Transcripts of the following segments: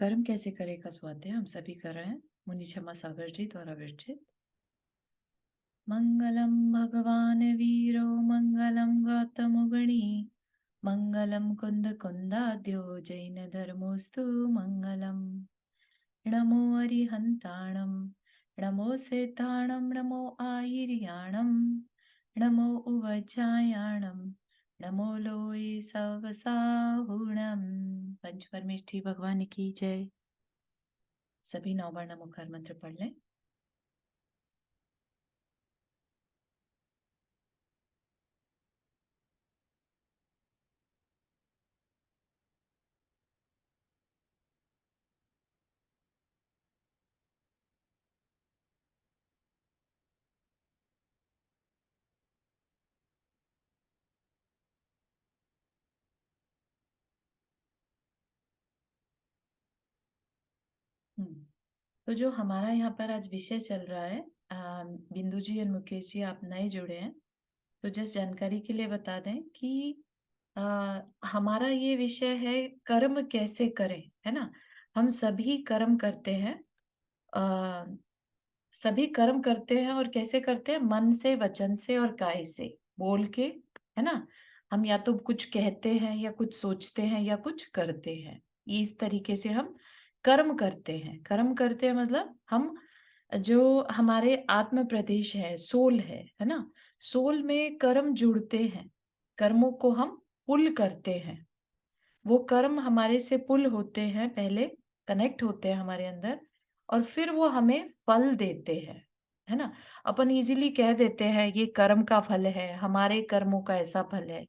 कर्म कैसे करे का स्वाध्याय हम सभी कर रहे हैं। मुनि क्षमा सागर जी द्वारा विरचित। मंगलम भगवान वीरो मंगलम गौतम गणी मंगलम कुंद कुंदाद्यो जैन धर्मोस्तु मंगलम। नमो अरिहंताणम नमो सेताणम नमो आयर्याणम नमो उवज्जायाणम नमो लोये सवसाहुणम। पंच परमेष्ठी भगवान की जय। सभी नौवर्ण मुखर मंत्र पढ़ लें। तो जो हमारा यहाँ पर आज विषय चल रहा है, बिंदु जी और मुकेश जी आप नए जुड़े हैं, तो जस्ट जानकारी के लिए बता दें कि हमारा ये विषय है कर्म कैसे करें, है ना। हम सभी कर्म करते हैं, आ, सभी कर्म करते हैं और कैसे करते हैं, मन से, वचन से और काय से, बोल के, है ना। हम या तो कुछ कहते हैं या कुछ सोचते हैं या कुछ करते हैं। ये इस तरीके से हम कर्म करते हैं। कर्म करते हैं मतलब हम जो हमारे आत्म प्रदेश है, सोल है ना। सोल में कर्म जुड़ते हैं, कर्मों को हम पुल करते हैं। वो कर्म हमारे से पुल होते हैं, पहले कनेक्ट होते हैं हमारे अंदर, और फिर वो हमें फल देते हैं, है ना। अपन इजीली कह देते हैं ये कर्म का फल है, हमारे कर्मों का ऐसा फल है।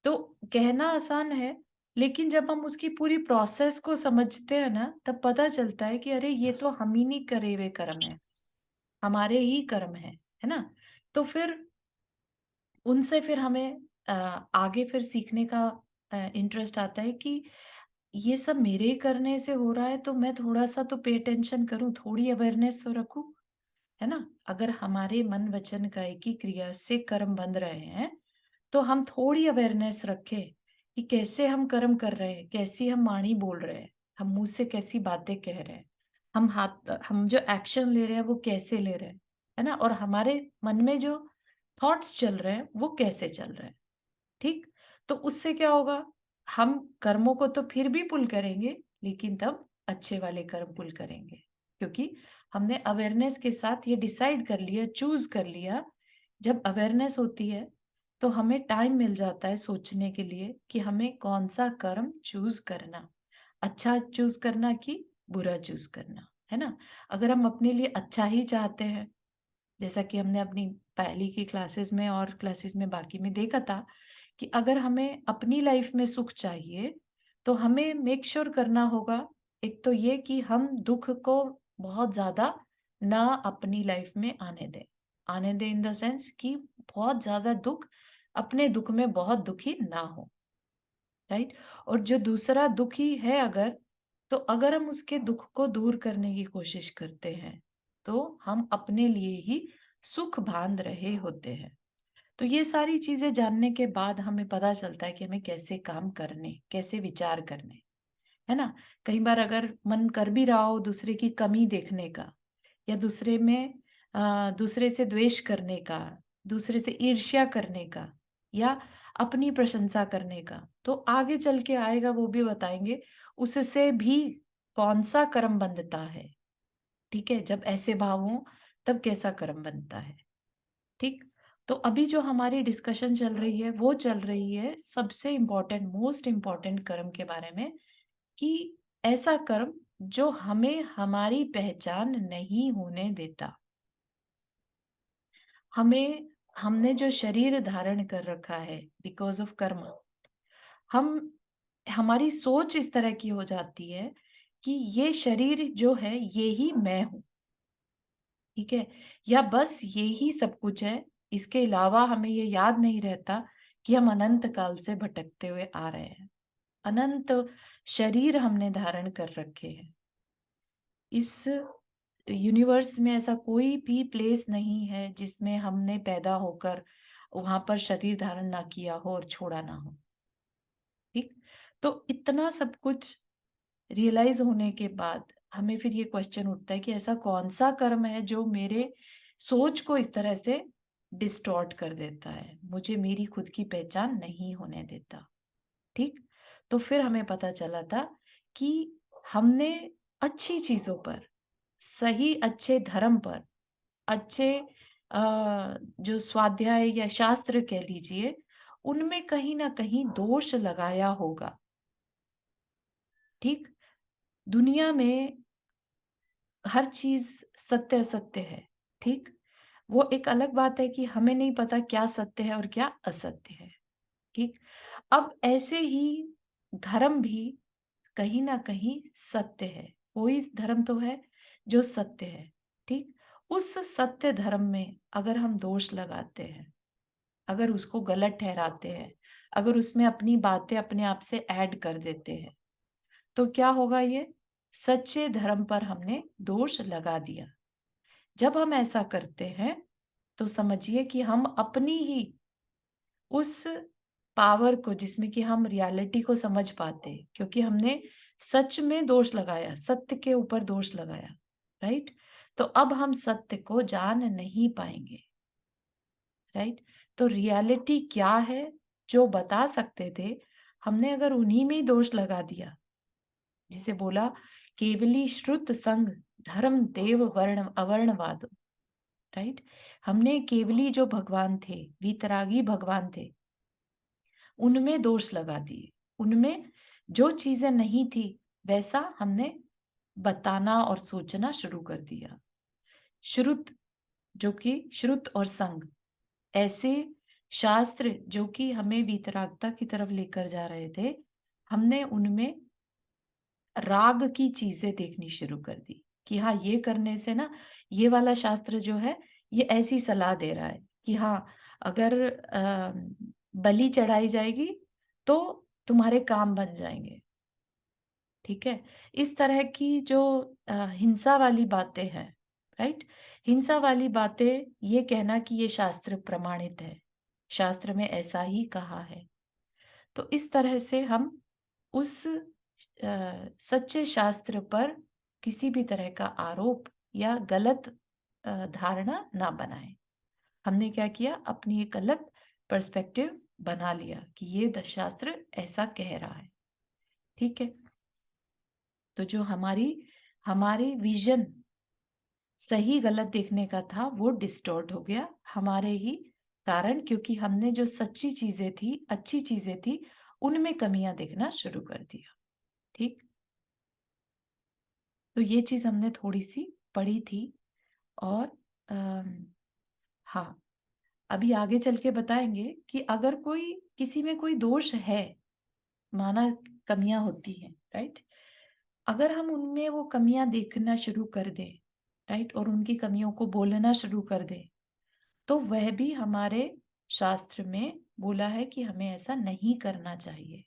तो कहना आसान है, लेकिन जब हम उसकी पूरी प्रोसेस को समझते हैं ना, तब पता चलता है कि अरे ये तो हम ही नहीं करे हुए कर्म है, हमारे ही कर्म है ना। तो फिर उनसे फिर हमें आगे फिर सीखने का इंटरेस्ट आता है कि ये सब मेरे करने से हो रहा है, तो मैं थोड़ा सा तो पे अटेंशन करूं, थोड़ी अवेयरनेस तो रखूं, है ना। अगर हमारे मन वचन काय की क्रिया से कर्म बन रहे हैं, तो हम थोड़ी अवेयरनेस रखें कि कैसे हम कर्म कर रहे हैं, कैसी हम वाणी बोल रहे हैं, हम मुंह से कैसी बातें कह रहे हैं, हम जो एक्शन ले रहे हैं वो कैसे ले रहे हैं, है ना। और हमारे मन में जो थॉट्स चल रहे हैं वो कैसे चल रहे हैं। ठीक। तो उससे क्या होगा, हम कर्मों को तो फिर भी पुल करेंगे, लेकिन तब अच्छे वाले कर्म पुल करेंगे, क्योंकि हमने अवेयरनेस के साथ ये डिसाइड कर लिया, चूज कर लिया। जब अवेयरनेस होती है तो हमें टाइम मिल जाता है सोचने के लिए कि हमें कौन सा कर्म चूज करना, अच्छा चूज करना कि बुरा चूज करना, है ना। अगर हम अपने लिए अच्छा ही चाहते हैं, जैसा कि हमने अपनी पहली की क्लासेस में और क्लासेस में बाकी में देखा था, कि अगर हमें अपनी लाइफ में सुख चाहिए, तो हमें मेक श्योर करना होगा, एक तो ये कि हम दुख को बहुत ज्यादा ना अपनी लाइफ में आने दें। आने दें इन द सेंस कि बहुत ज्यादा दुख, अपने दुख में बहुत दुखी ना हो, राइट। और जो दूसरा दुखी है अगर, तो अगर हम उसके दुख को दूर करने की कोशिश करते हैं, तो हम अपने लिए ही सुख बांध रहे होते हैं। तो ये सारी चीजें जानने के बाद हमें पता चलता है कि हमें कैसे काम करने, कैसे विचार करने, है ना। कई बार अगर मन कर भी रहा हो दूसरे की कमी देखने का, या दूसरे में दूसरे से द्वेष करने का, दूसरे से ईर्ष्या करने का, या अपनी प्रशंसा करने का, तो आगे चल के आएगा, वो भी बताएंगे उससे भी कौन सा कर्म बनता है। ठीक है, जब ऐसे भाव हो तब कैसा कर्म बनता है। ठीक। तो अभी जो हमारी डिस्कशन चल रही है वो चल रही है सबसे इम्पोर्टेंट, मोस्ट इम्पोर्टेंट कर्म के बारे में, कि ऐसा कर्म जो हमें हमारी पहचान नहीं होने देता। हमें, हमने जो शरीर धारण कर रखा है बिकॉज ऑफ कर्म, हम, हमारी सोच इस तरह की हो जाती है कि ये शरीर जो है ये ही मैं हूं, ठीक है, या बस ये ही सब कुछ है। इसके अलावा हमें ये याद नहीं रहता कि हम अनंत काल से भटकते हुए आ रहे हैं। अनंत शरीर हमने धारण कर रखे हैं। इस यूनिवर्स में ऐसा कोई भी प्लेस नहीं है जिसमें हमने पैदा होकर वहां पर शरीर धारण ना किया हो और छोड़ा ना हो। ठीक। तो इतना सब कुछ रियलाइज होने के बाद हमें फिर ये क्वेश्चन उठता है कि ऐसा कौन सा कर्म है जो मेरे सोच को इस तरह से डिस्टॉर्ट कर देता है, मुझे मेरी खुद की पहचान नहीं होने देता। ठीक, तो फिर हमें पता चला था कि हमने अच्छी चीजों पर, सही अच्छे धर्म पर, अच्छे जो स्वाध्याय या शास्त्र कह लीजिए, उनमें कहीं ना कहीं दोष लगाया होगा। ठीक, दुनिया में हर चीज सत्य असत्य है। ठीक, वो एक अलग बात है कि हमें नहीं पता क्या सत्य है और क्या असत्य है। ठीक, अब ऐसे ही धर्म भी कहीं ना कहीं सत्य है। कोई धर्म तो है जो सत्य है। ठीक, उस सत्य धर्म में अगर हम दोष लगाते हैं, अगर उसको गलत ठहराते हैं, अगर उसमें अपनी बातें अपने आप से ऐड कर देते हैं, तो क्या होगा? ये सच्चे धर्म पर हमने दोष लगा दिया। जब हम ऐसा करते हैं तो समझिए कि हम अपनी ही उस पावर को, जिसमें कि हम रियलिटी को समझ पाते, क्योंकि हमने सच में दोष लगाया, सत्य के ऊपर दोष लगाया, राइट? तो अब हम सत्य को जान नहीं पाएंगे, राइट? तो रियलिटी क्या है जो बता सकते थे, हमने अगर उन्हीं में ही दोष लगा दिया, जिसे बोला केवली श्रुत संग धर्म देव वर्ण अवर्णवाद, राइट? हमने केवली जो भगवान थे, वीतरागी भगवान थे, उनमें दोष लगा दिए। उनमें जो चीजें नहीं थी वैसा हमने बताना और सोचना शुरू कर दिया। श्रुत, जो कि श्रुत और संग, ऐसे शास्त्र जो कि हमें वीतरागता की तरफ लेकर जा रहे थे, हमने उनमें राग की चीजें देखनी शुरू कर दी कि हाँ, ये करने से ना, ये वाला शास्त्र जो है ये ऐसी सलाह दे रहा है कि हाँ, अगर बलि चढ़ाई जाएगी तो तुम्हारे काम बन जाएंगे। ठीक है, इस तरह की जो हिंसा वाली बातें हैं, राइट? हिंसा वाली बातें, ये कहना कि ये शास्त्र प्रमाणित है, शास्त्र में ऐसा ही कहा है। तो इस तरह से हम उस सच्चे शास्त्र पर किसी भी तरह का आरोप या गलत धारणा ना बनाए। हमने क्या किया? अपनी एक अलग पर्सपेक्टिव बना लिया कि ये शास्त्र ऐसा कह रहा है। ठीक है, तो जो हमारी विजन सही गलत देखने का था वो डिस्टॉर्ट हो गया हमारे ही कारण, क्योंकि हमने जो सच्ची चीजें थी, अच्छी चीजें थी, उनमें कमियां देखना शुरू कर दिया। ठीक, तो ये चीज हमने थोड़ी सी पढ़ी थी। और हाँ, अभी आगे चल के बताएंगे कि अगर कोई किसी में कोई दोष है, माना कमियां होती हैं, राइट? अगर हम उनमें वो कमियां देखना शुरू कर दें, राइट, और उनकी कमियों को बोलना शुरू कर दें, तो वह भी हमारे शास्त्र में बोला है कि हमें ऐसा नहीं करना चाहिए।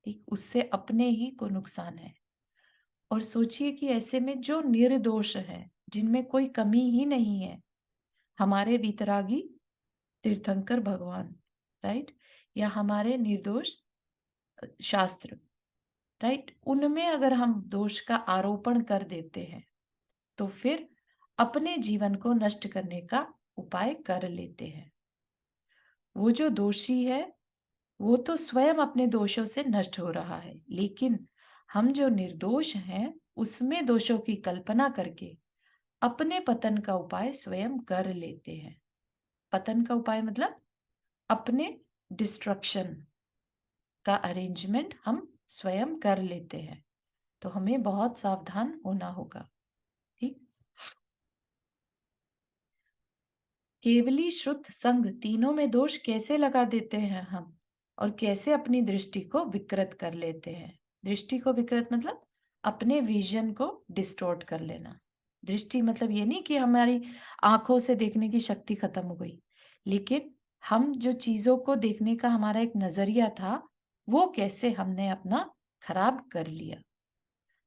ठीक, उससे अपने ही को नुकसान है। और सोचिए कि ऐसे में जो निर्दोष है, जिनमें कोई कमी ही नहीं है, हमारे वीतरागी तीर्थंकर भगवान, राइट, या हमारे निर्दोष शास्त्र, राइट, उनमें अगर हम दोष का आरोपण कर देते हैं तो फिर अपने जीवन को नष्ट करने का उपाय कर लेते हैं। वो जो दोषी है वो तो स्वयं अपने दोषों से नष्ट हो रहा है, लेकिन हम जो निर्दोष हैं उसमें दोषों की कल्पना करके अपने पतन का उपाय स्वयं कर लेते हैं। पतन का उपाय मतलब अपने डिस्ट्रक्शन का अरेंजमेंट हम स्वयं कर लेते हैं। तो हमें बहुत सावधान होना होगा। ठीक, केवली श्रुत संग तीनों में दोष कैसे लगा देते हैं हम, और कैसे अपनी दृष्टि को विकृत कर लेते हैं। दृष्टि को विकृत मतलब अपने विजन को डिस्टॉर्ट कर लेना। दृष्टि मतलब ये नहीं कि हमारी आंखों से देखने की शक्ति खत्म हो गई, लेकिन हम जो चीजों को देखने का हमारा एक नजरिया था, वो कैसे हमने अपना खराब कर लिया।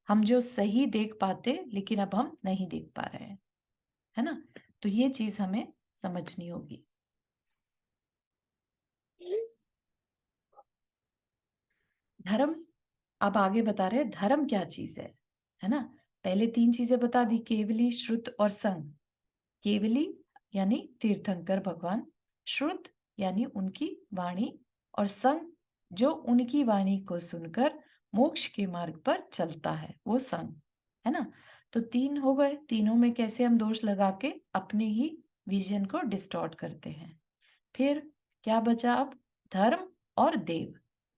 हम जो सही देख पाते लेकिन अब हम नहीं देख पा रहे हैं, है ना? तो ये चीज हमें समझनी होगी। धर्म अब आगे बता रहे हैं धर्म क्या चीज है ना। पहले 3 चीजें बता दी, केवली, श्रुत और संग। केवली यानी तीर्थंकर भगवान, श्रुत यानी उनकी वाणी, और संग जो उनकी वाणी को सुनकर मोक्ष के मार्ग पर चलता है, वो संग है ना। तो 3 हो गए। तीनों में कैसे हम दोष लगा के अपने ही विजन को डिस्टॉर्ट करते हैं। फिर क्या बचा अब? धर्म और देव,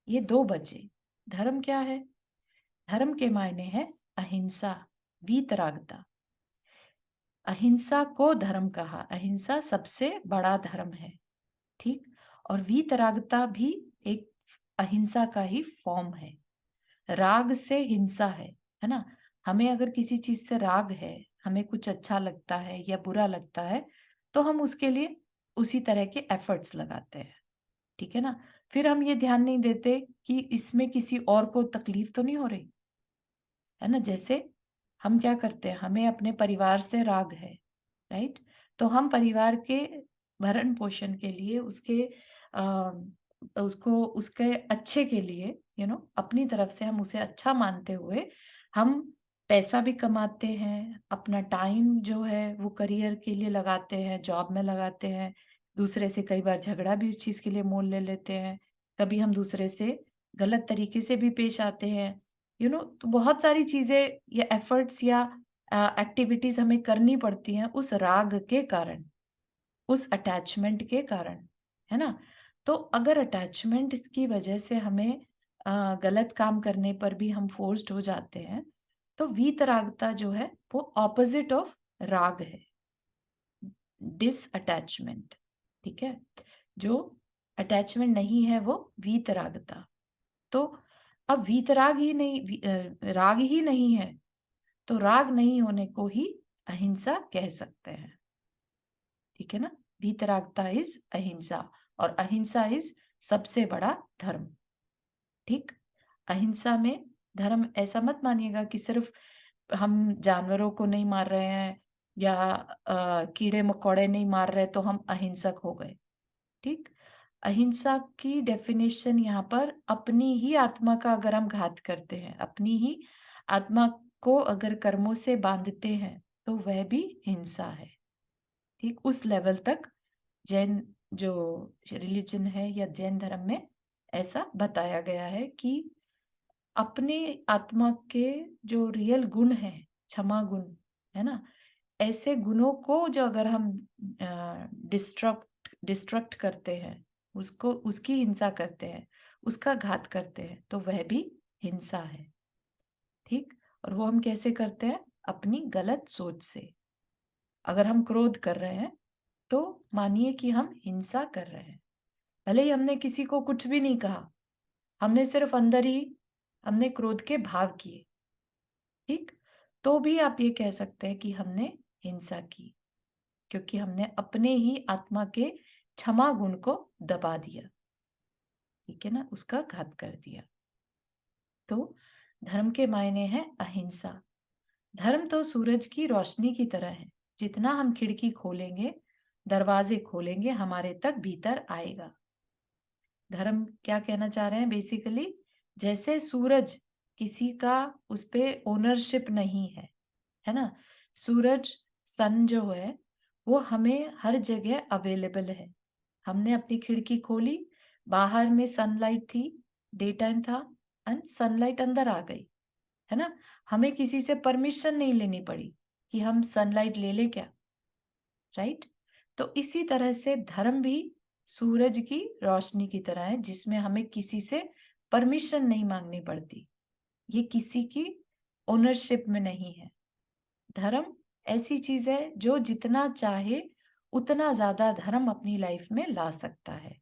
ये 2 बचे। धर्म क्या है? धर्म के मायने है अहिंसा, वीतरागता। अहिंसा को धर्म कहा, अहिंसा सबसे बड़ा धर्म है, ठीक। और वीतरागता भी एक अहिंसा का ही फॉर्म है। राग से हिंसा है ना। हमें अगर किसी चीज से राग है, हमें कुछ अच्छा लगता है या बुरा लगता है, तो हम उसके लिए उसी तरह के एफर्ट्स लगाते हैं, ठीक है ना। फिर हम ये ध्यान नहीं देते कि इसमें किसी और को तकलीफ तो नहीं हो रही, है ना। जैसे हम क्या करते हैं, हमें अपने परिवार से राग है, राइट। तो हम परिवार के भरण पोषण के लिए, उसको उसके अच्छे के लिए अपनी तरफ से हम उसे अच्छा मानते हुए हम पैसा भी कमाते हैं, अपना टाइम जो है वो करियर के लिए लगाते हैं, जॉब में लगाते हैं। दूसरे से कई बार झगड़ा भी उस चीज के लिए मोल ले लेते हैं। कभी हम दूसरे से गलत तरीके से भी पेश आते हैं, तो बहुत सारी चीजें या एफर्ट्स या एक्टिविटीज हमें करनी पड़ती हैं उस राग के कारण, उस अटैचमेंट के कारण, है ना। तो अगर अटैचमेंट की वजह से हमें गलत काम करने पर भी हम फोर्स्ड हो जाते हैं, तो वीतरागता जो है वो ऑपोजिट ऑफ राग है, डिसअटैचमेंट, ठीक है। जो अटैचमेंट नहीं है वो वीतरागता। तो अब वीतराग ही नहीं, राग ही नहीं है, तो राग नहीं होने को ही अहिंसा कह सकते हैं, ठीक है ना। वीतरागता इज अहिंसा, और अहिंसा इज सबसे बड़ा धर्म, ठीक। अहिंसा में धर्म ऐसा मत मानिएगा कि सिर्फ हम जानवरों को नहीं मार रहे हैं या कीड़े मकोड़े नहीं मार रहे तो हम अहिंसक हो गए, ठीक। अहिंसा की डेफिनेशन यहाँ पर अपनी ही आत्मा का अगर हम घात करते हैं, अपनी ही आत्मा को अगर कर्मों से बांधते हैं, तो वह भी हिंसा है, ठीक। उस लेवल तक जैन जो रिलीजन है या जैन धर्म में ऐसा बताया गया है कि अपने आत्मा के जो रियल गुण है, क्षमा गुण, है ना, ऐसे गुणों को जो अगर हम डिस्ट्रक्ट करते हैं, उसको उसकी हिंसा करते हैं, उसका घात करते हैं, तो वह भी हिंसा है, ठीक। और वो हम कैसे करते हैं? अपनी गलत सोच से। अगर हम क्रोध कर रहे हैं तो मानिए कि हम हिंसा कर रहे हैं, भले ही हमने किसी को कुछ भी नहीं कहा, हमने सिर्फ अंदर ही हमने क्रोध के भाव किए, ठीक। तो भी आप ये कह सकते हैं कि हमने हिंसा की, क्योंकि हमने अपने ही आत्मा के क्षमा गुण को दबा दिया, ठीक है ना, उसका घात कर दिया। तो धर्म के मायने हैं अहिंसा। धर्म तो सूरज की रोशनी की तरह है, जितना हम खिड़की खोलेंगे, दरवाजे खोलेंगे, हमारे तक भीतर आएगा। धर्म क्या कहना चाह रहे हैं बेसिकली, जैसे सूरज किसी का उस पे ओनरशिप नहीं है ना। सूरज, सन जो है वो हमें हर जगह अवेलेबल है। हमने अपनी खिड़की खोली, बाहर में सनलाइट थी, डे टाइम था, एंड सनलाइट अंदर आ गई, है ना। हमें किसी से परमिशन नहीं लेनी पड़ी कि हम सनलाइट ले लें क्या, राइट। तो इसी तरह से धर्म भी सूरज की रोशनी की तरह है, जिसमें हमें किसी से परमिशन नहीं मांगनी पड़ती, ये किसी की ओनरशिप में नहीं है। धर्म ऐसी चीज है जो जितना चाहे उतना ज्यादा धर्म अपनी लाइफ में ला सकता है,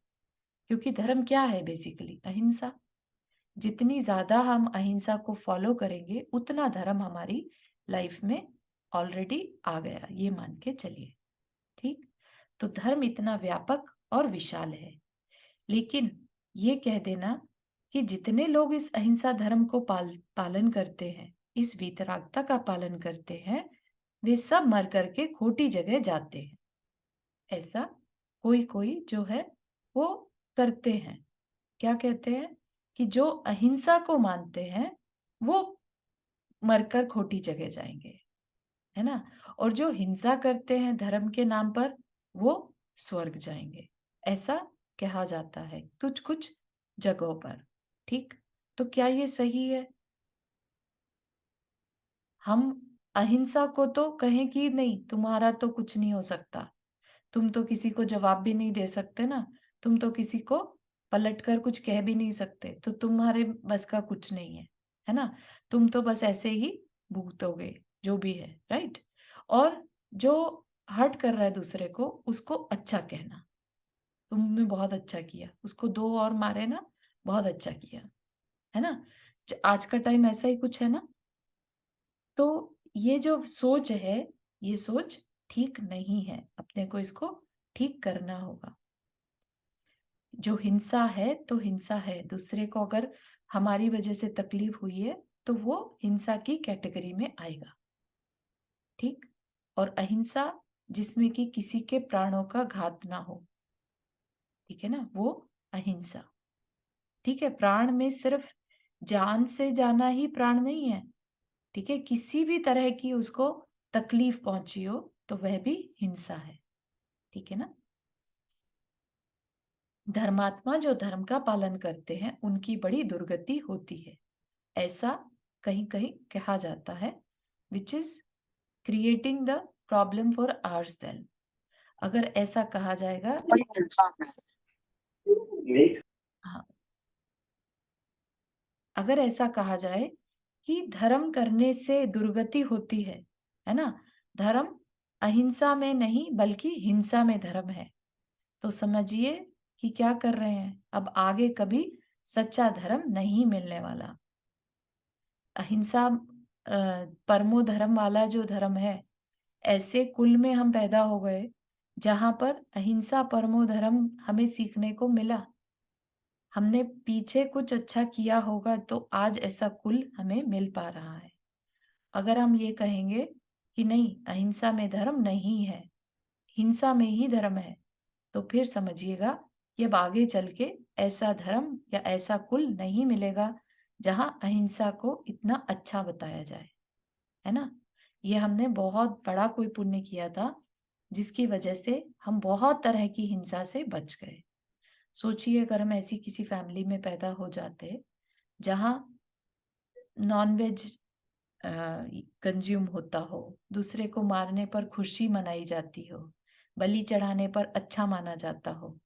क्योंकि धर्म क्या है बेसिकली? अहिंसा। जितनी ज्यादा हम अहिंसा को फॉलो करेंगे, उतना धर्म हमारी लाइफ में ऑलरेडी आ गया, ये मान के चलिए, ठीक। तो धर्म इतना व्यापक और विशाल है, लेकिन ये कह देना कि जितने लोग इस अहिंसा धर्म को पालन करते हैं, इस वीतरागता का पालन करते हैं, वे सब मर करके खोटी जगह जाते हैं, ऐसा कोई कोई जो है वो करते हैं। क्या कहते हैं कि जो अहिंसा को मानते हैं वो मरकर खोटी जगह जाएंगे, है ना? और जो हिंसा करते हैं धर्म के नाम पर वो स्वर्ग जाएंगे, ऐसा कहा जाता है कुछ कुछ जगहों पर। ठीक, तो क्या ये सही है? हम अहिंसा को तो कहें कि नहीं, तुम्हारा तो कुछ नहीं हो सकता, तुम तो किसी को जवाब भी नहीं दे सकते ना, तुम तो किसी को पलटकर कुछ कह भी नहीं सकते, तो तुम्हारे बस का कुछ नहीं है ना? तुम तो बस ऐसे ही भुगतोगे जो भी है, राइट? और जो हर्ट कर रहा है दूसरे को, उसको अच्छा कहना, तुमने बहुत अच्छा किया, उसको 2 और मारे ना, बहुत अच्छा किया, है ना? आज का टाइम ऐसा ही कुछ है ना? तो ये जो सोच है, ये सोच ठीक नहीं है, अपने को इसको ठीक करना होगा। जो हिंसा है तो हिंसा है, दूसरे को अगर हमारी वजह से तकलीफ हुई है तो वो हिंसा की कैटेगरी में आएगा, ठीक? और अहिंसा जिसमें कि किसी के प्राणों का घात ना हो, ठीक है ना? वो अहिंसा, ठीक है? प्राण में सिर्फ जान से जाना ही प्राण नहीं है, ठीक है? किसी भी तरह की उसको तकलीफ पहुंची हो तो वह भी हिंसा है, ठीक है ना? धर्मात्मा जो धर्म का पालन करते हैं उनकी बड़ी दुर्गति होती है, ऐसा कहीं कहीं कहा जाता है, which is creating the problem for ourself. अगर ऐसा कहा जाएगा, हाँ, अगर ऐसा कहा जाए कि धर्म करने से दुर्गति होती है ना? धर्म अहिंसा में नहीं बल्कि हिंसा में धर्म है, तो समझिए कि क्या कर रहे हैं, अब आगे कभी सच्चा धर्म नहीं मिलने वाला। अहिंसा परमो धर्म वाला जो धर्म है, ऐसे कुल में हम पैदा हो गए जहां पर अहिंसा परमो धर्म हमें सीखने को मिला। हमने पीछे कुछ अच्छा किया होगा तो आज ऐसा कुल हमें मिल पा रहा है। अगर हम ये कहेंगे कि नहीं, अहिंसा में धर्म नहीं है, हिंसा में ही धर्म है, तो फिर समझिएगा कि अब आगे चल के ऐसा धर्म या ऐसा कुल नहीं मिलेगा जहां अहिंसा को इतना अच्छा बताया जाए, है ना? ये हमने बहुत बड़ा कोई पुण्य किया था जिसकी वजह से हम बहुत तरह की हिंसा से बच गए। सोचिए अगर हम ऐसी किसी फैमिली में पैदा हो जाते जहां नॉनवेज कंज्यूम होता हो, दूसरे को मारने पर खुशी मनाई जाती हो, बलि चढ़ाने पर अच्छा माना जाता हो,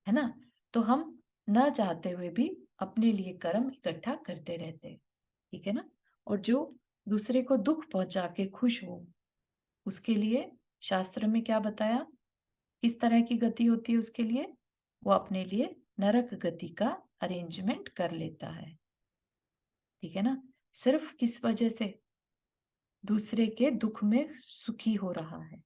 है ना? तो हम न चाहते हुए भी अपने लिए कर्म इकट्ठा करते रहते, ठीक है ना? और जो दूसरे को दुख पहुंचा के खुश हो, उसके लिए शास्त्र में क्या बताया? किस तरह की गति होती है उसके लिए? वो अपने लिए नरक गति का अरेंजमेंट कर लेता है, ठीक है ना? सिर्फ किस वजह से? दूसरे के दुख में सुखी हो रहा है,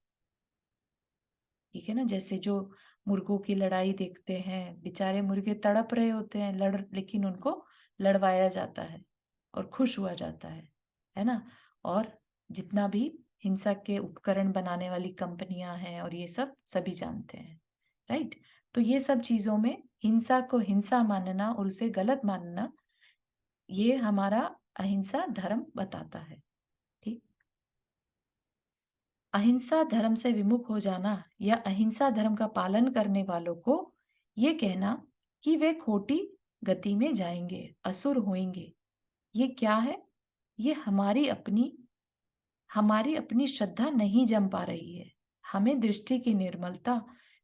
ठीक है ना? जैसे जो मुर्गों की लड़ाई देखते हैं, बेचारे मुर्गे तड़प रहे होते हैं, लेकिन उनको लड़वाया जाता है और खुश हुआ जाता है ना? और जितना भी हिंसा के उपकरण बनाने वाली कंपनियां हैं और ये सब सभी जानते हैं, राइट? तो ये सब चीजों में हिंसा को हिंसा मानना और उसे गलत मानना, ये हमारा अहिंसा धर्म बताता है, ठीक? अहिंसा धर्म से विमुख हो जाना या अहिंसा धर्म का पालन करने वालों को ये कहना कि वे खोटी गति में जाएंगे, असुर होंगे, ये क्या है? ये हमारी अपनी श्रद्धा नहीं जम पा रही है। हमें दृष्टि की निर्मलता,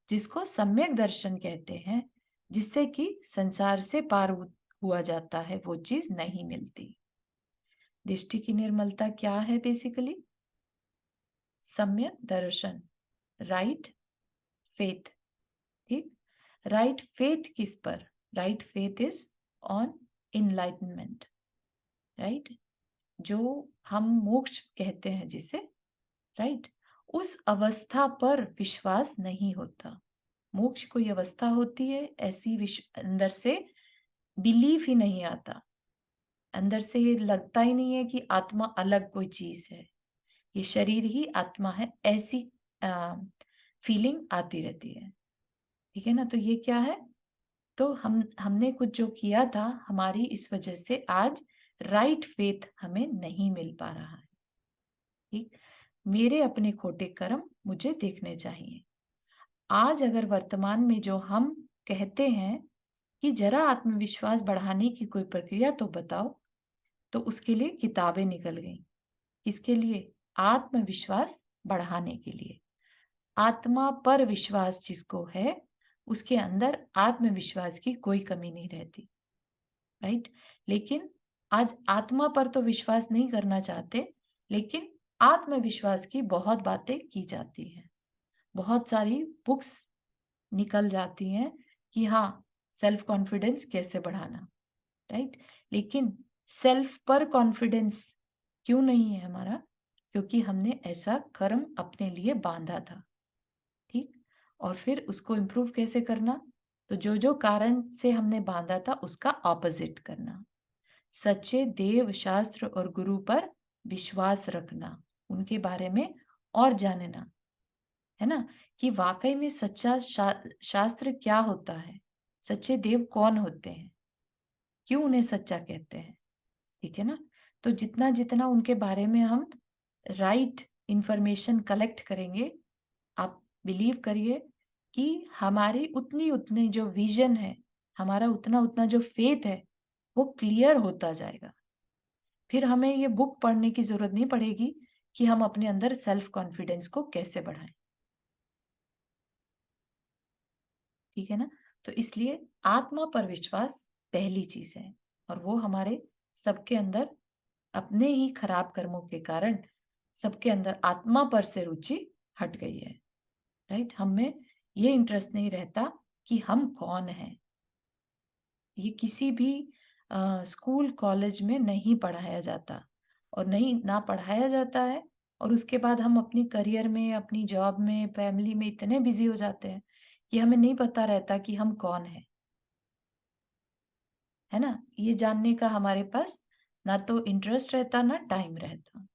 जिसको सम्यक दर्शन कहते हैं, जिससे कि संसार से पार हुआ जाता है, वो चीज नहीं मिलती। दृष्टि की निर्मलता क्या है? बेसिकली सम्यक दर्शन, राइट फेथ, ठीक? राइट फेथ किस पर? Right faith is on enlightenment, right? जो हम मोक्ष कहते हैं जिसे, राइट? उस अवस्था पर विश्वास नहीं होता। मोक्ष कोई अवस्था होती है ऐसी, विश्व अंदर से बिलीफ ही नहीं आता, अंदर से ये लगता ही नहीं है कि आत्मा अलग कोई चीज है, ये शरीर ही आत्मा है, ऐसी फीलिंग आती रहती है, ठीक है ना? तो ये क्या है? तो हमने कुछ जो किया था, हमारी इस वजह से आज राइट फेथ हमें नहीं मिल पा रहा है। ठीक, मेरे अपने खोटे कर्म मुझे देखने चाहिए। आज अगर वर्तमान में जो हम कहते हैं कि जरा आत्मविश्वास बढ़ाने की कोई प्रक्रिया तो बताओ, तो उसके लिए किताबें निकल गई। किसके लिए? आत्मविश्वास बढ़ाने के लिए। आत्मा पर विश्वास जिसको है, उसके अंदर आत्मविश्वास की कोई कमी नहीं रहती, राइट? लेकिन आज आत्मा पर तो विश्वास नहीं करना चाहते, लेकिन आत्मविश्वास की बहुत बातें की जाती हैं। बहुत सारी बुक्स निकल जाती हैं कि हाँ, सेल्फ कॉन्फिडेंस कैसे बढ़ाना, राइट? लेकिन सेल्फ पर कॉन्फिडेंस क्यों नहीं है हमारा? क्योंकि हमने ऐसा कर्म अपने लिए बांधा था, ठीक? और फिर उसको इम्प्रूव कैसे करना? तो जो कारण से हमने बांधा था उसका ऑपोजिट करना। सच्चे देव, शास्त्र और गुरु पर विश्वास रखना, उनके बारे में और जानना, है ना? कि वाकई में सच्चा शास्त्र क्या होता है? सच्चे देव कौन होते हैं? क्यों उन्हें सच्चा कहते हैं? ठीक है ना? तो जितना-जितना उनके बारे में हम राइट इंफॉर्मेशन कलेक्ट करेंगे, आप बिलीव करिए कि हमारी उतनी-उतनी जो विज़न है, हमारा उतना-उतना जो फेथ है, वो क्लियर होता जाएगा। फिर हमें ये बुक पढ़ने की ज़रूरत नहीं पड़ेगी कि हम अपने अंदर सेल्फ कॉन्फिडेंस को कैसे बढ़ाएँ। ठीक है ना? तो इसलिए आत्मा पर विश्वास पहली चीज़ है और वो हमारे सबके अंदर अपने ही खराब कर्मों के कारण सबके अंदर आत्मा पर से रुचि हट गई है, राइट? हम में ये इंटरेस्ट नहीं रहता कि हम कौन हैं। ये किसी भी स्कूल, कॉलेज में नहीं पढ़ाया जाता और नहीं ना पढ़ाया जाता है और उसके बाद हम अपनी करियर में, अपनी जॉब में, फैमिली में इतने बिज़ी हो जाते हैं कि हमें नहीं पता रहता कि हम कौन हैं, है ना? ये जानने का हमारे पास ना तो इंटरेस्ट रहता, ना टाइम रहता।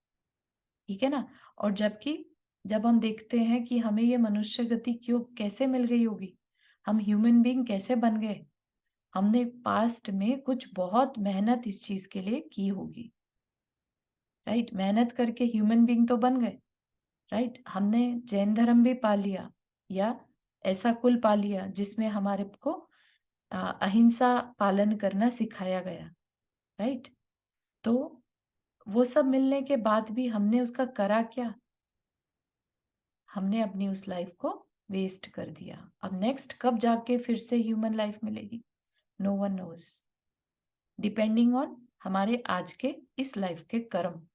ठीक है ना? और जबकि जब हम देखते हैं कि हमें ये मनुष्य गति क्यों कैसे मिल गई होगी? हम ह्यूमन बीइंग कैसे बन गए? हमने पास्ट में कुछ बहुत मेहनत इस चीज़ के लिए की होगी, राइट? मेहनत करके ह्यूमन बीइंग तो बन गए, राइट? हमने जैन धर्म भी पा लिया या ऐसा कुल पा लिया जिसमें हमारे को अहिंसा पालन करना सिखाया गया, राइट? तो वो सब मिलने के बाद भी हमने उसका करा क्या? हमने अपनी उस लाइफ को वेस्ट कर दिया। अब नेक्स्ट कब जाके फिर से ह्यूमन लाइफ मिलेगी? No one knows. Depending on हमारे आज के इस लाइफ के कर्म।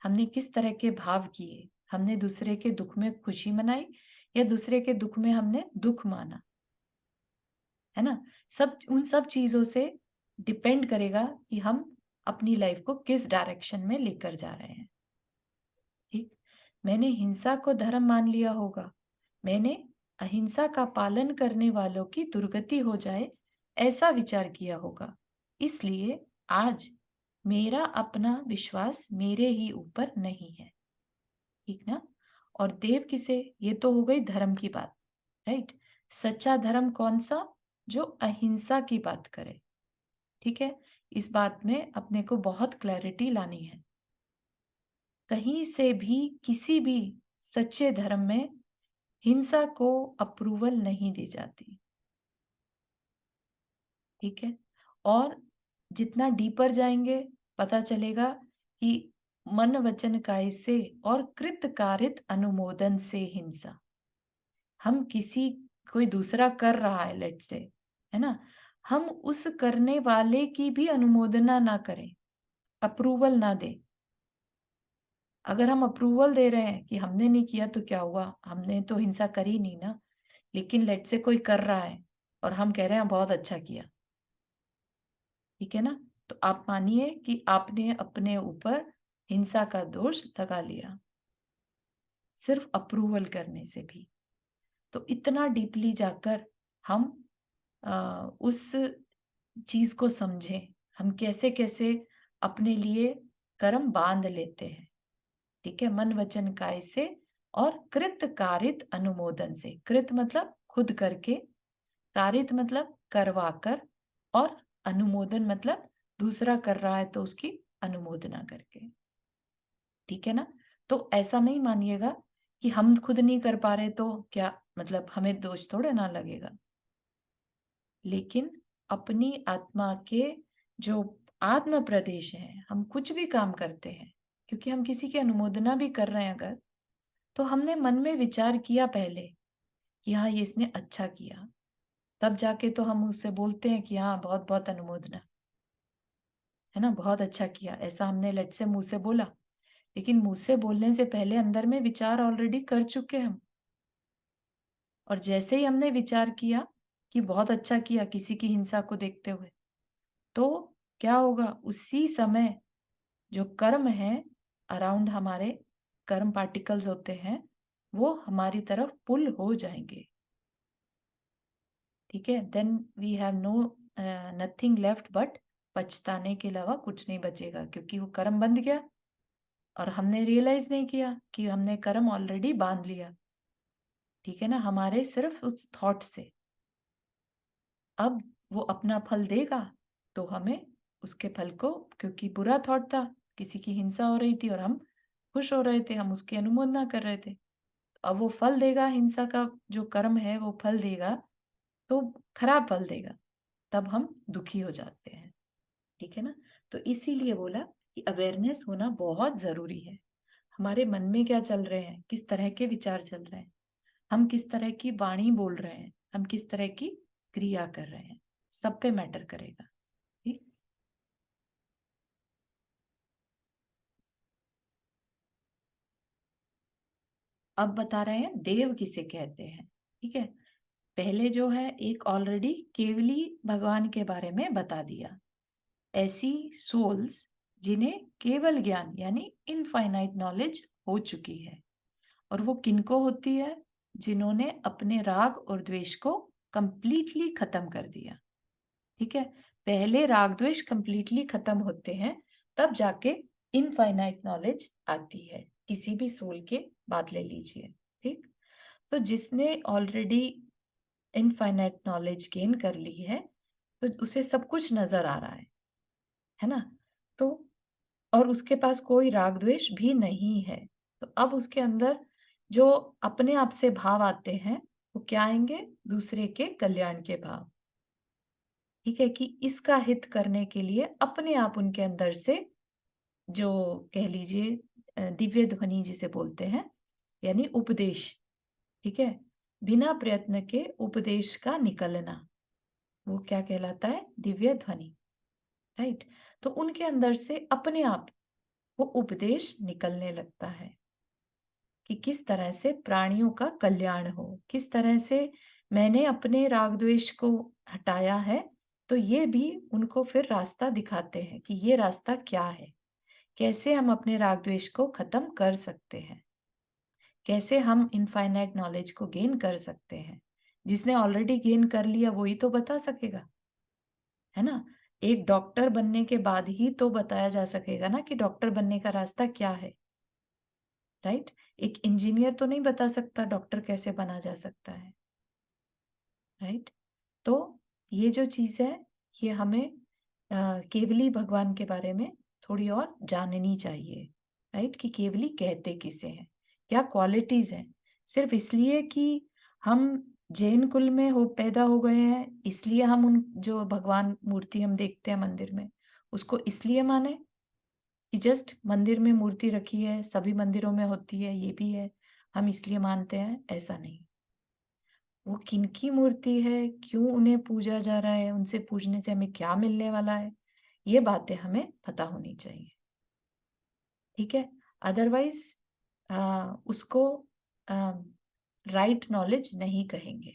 हमने किस तरह के भाव किए? हमने दूसरे के दुःख में खुशी मनाई या दूसरे के दुःख में हमने दुःख माना, है ना? उन सब चीज़ों से डिपेंड करेगा कि हम अपनी लाइफ को किस डायरेक्शन में लेकर जा रहे हैं, ठीक? मैंने हिंसा को धर्म मान लिया होगा। मैंने अहिंसा का पालन करने वालों की दुर्गति हो जाए, ऐसा विचार किया होगा। इसलिए आज मेरा अपना विश्वास मेरे ही ऊपर नहीं है, ठीक ना? और देव किसे? ये तो हो गई धर्म की बात, राइट? सच्चा धर्म कौन-सा? जो अहिंसा की बात करे, ठीक है? इस बात में अपने को बहुत क्लैरिटी लानी है। कहीं से भी, किसी भी सच्चे धर्म में हिंसा को अप्रूवल नहीं दी जाती, ठीक है? और जितना डीपर जाएँगे, पता चलेगा कि मन, वचन, काय से और कृत कारित अनुमोदन से हिंसा। हम किसी कोई दूसरा कर रहा है लेट्स से, है ना? हम उस करने वाले की भी अनुमोदना ना करें, अप्रूवल ना दें। अगर हम अप्रूवल दे रहे हैं कि हमने नहीं किया तो क्या हुआ? हमने तो हिंसा करी नहीं ना। लेकिन लेट्स से कोई कर रहा है और हम कह रहे हैं बहुत अच्छा किया, ठीक है ना? तो आप मानिए कि आपने अपने ऊपर हिंसा का दोष लगा लिया, सिर्फ अप्रूवल करने से भी। तो इतना डीपली जाकर हम उस चीज़ को समझें, हम कैसे-कैसे अपने लिए कर्म बाँध लेते हैं, ठीक है? मन, वचन, काय से और कृत कारित अनुमोदन से। कृत मतलब खुद करके, कारित मतलब करवाकर और अनुमोदन मतलब दूसरा कर रहा है तो उसकी अनुमोदना करके। ठीक है ना? तो ऐसा नहीं मानिएगा कि हम खुद नहीं कर पा रहे तो क्या मतलब हमें दोष थोड़े ना लगेगा। लेकिन अपनी आत्मा के जो आत्म प्रदेश हैं, हम कुछ भी काम करते हैं, क्योंकि हम किसी की अनुमोदना भी कर रहे हैं अगर, तो हमने मन में विचार किया पहले कि हाँ, ये इसने अच्छा किया। तब जाके तो हम उससे बोलते हैं कि हाँ, बहुत-बहुत अनुमोदना, है ना? बहुत अच्छा किया। ऐसा हमने लेट से मुँह से बोला, लेकिन मुँह से बोलने से पहले अंदर में विचार ऑलरेडी कर चुके हम। और जैसे ही हमने विचार किया कि बहुत अच्छा किया किसी की हिंसा को देखते हुए, तो क्या होगा उसी समय जो कर्म है अराउंड हमारे कर्म पार्टिकल्स होते हैं, वो हमारी तरफ पुल हो जाएँगे। ठीक है? Then we have no nothing left but पछताने के अलावा कुछ नहीं बचेगा क्योंकि वो कर्म बंध गया और हमने रियलाइज़ नहीं किया कि हमने कर्म ऑलरेडी बाँध लिया। ठीक है ना? हमारे सिर्फ़ उस थॉट से। अब वो अपना फल देगा, तो हमें उसके फल को क्योंकि बुरा थॉट था, किसी की हिंसा हो रही थी और हम खुश हो रहे थे, हम उसकी अनुमोदना कर रहे थे। अब वो फल देगा, हिंसा का जो कर्म है वो फल देगा, तो खराब फल देगा, तब हम दुखी हो जाते हैं। ठीक है ना? तो इसीलिए बोला कि अवेयरनेस होना बहुत ज़रूरी है। हमारे मन में क्या चल रहे हैं, किस तरह के विचार चल रहे हैं, हम किस तरह की वाणी बोल रहे हैं, हम किस तरह की क्रिया कर रहे हैं, सब पे मैटर करेगा। ठीक? अब बता रहे हैं देव किसे कहते हैं। ठीक है? पहले जो है एक ऑलरेडी केवली भगवान के बारे में बता दिया। ऐसी सोल्स जिन्हें केवल ज्ञान यानी इनफाइनाइट नॉलेज हो चुकी है और वो किनको होती है जिन्होंने अपने राग और द्वेष को कंप्लीटली खत्म कर दिया। ठीक है? पहले राग द्वेष कंप्लीटली खत्म होते हैं, तब जाके इनफाइनाइट नॉलेज आती है। किसी भी सोल के बात ले लीजिए। ठीक? तो जिसने ऑलरेडी इनफाइनाइट नॉलेज गेन कर ली है, तो उसे सब कुछ नजर आ रहा है ना? तो और उसके पास कोई राग द्वेष भी नहीं है। तो अब उसके अंदर जो अपने आप से भाव आते हैं, वो क्या आएंगे? दूसरे के कल्याण के भाव। ठीक है? कि इसका हित करने के लिए अपने आप उनके अंदर से जो कह लीजिए दिव्य ध्वनि जिसे बोलते हैं, यानी उपदेश, ठीक है? बिना प्रयत्न के उपदेश का निकलना, वो क्या कहलाता है? दिव्य ध्वनि, राइट? तो उनके अंदर से अपने आप वो उपदेश निकलने लगता है कि किस तरह से प्राणियों का कल्याण हो, किस तरह से मैंने अपने राग द्वेष को हटाया है, तो ये भी उनको फिर रास्ता दिखाते हैं कि ये रास्ता क्या है, कैसे हम अपने राग द्वेष को खत्म कर सकते हैं, कैसे हम इनफाइनाइट नॉलेज को गेन कर सकते हैं। जिसने ऑलरेडी गेन कर लिया वही तो बता सकेगा, है ना? एक डॉक्टर बनने के बाद ही तो बताया जा सकेगा ना कि डॉक्टर बनने का रास्ता क्या है, राइट? एक इंजीनियर तो नहीं बता सकता डॉक्टर कैसे बना जा सकता है, राइट? तो ये जो चीज़ है, ये हमें केवली भगवान के बारे में थोड़ी और जाननी चाहिए, राइट? कि केवली कहते किसे हैं, क्या क्वालिटीज़ हैं। सिर्फ़ इसलिए कि हम जैन कुल में हो पैदा हो गए हैं, इसलिए हम उन जो भगवान मूर्ति हम देखते हैं मंदिर में, उसको इसलिए माने कि जस्ट मंदिर में मूर्ति रखी है, सभी मंदिरों में होती है, ये भी है, हम इसलिए मानते हैं, ऐसा नहीं। वो किनकी मूर्ति है, क्यों उन्हें पूजा जा रहा है, उनसे पूजने से हमें क्या मिलने वाला है, ये बातें हमें पता होनी चाहिए। ठीक है? अदरवाइज़ उसको अ, राइट नॉलेज नहीं कहेंगे।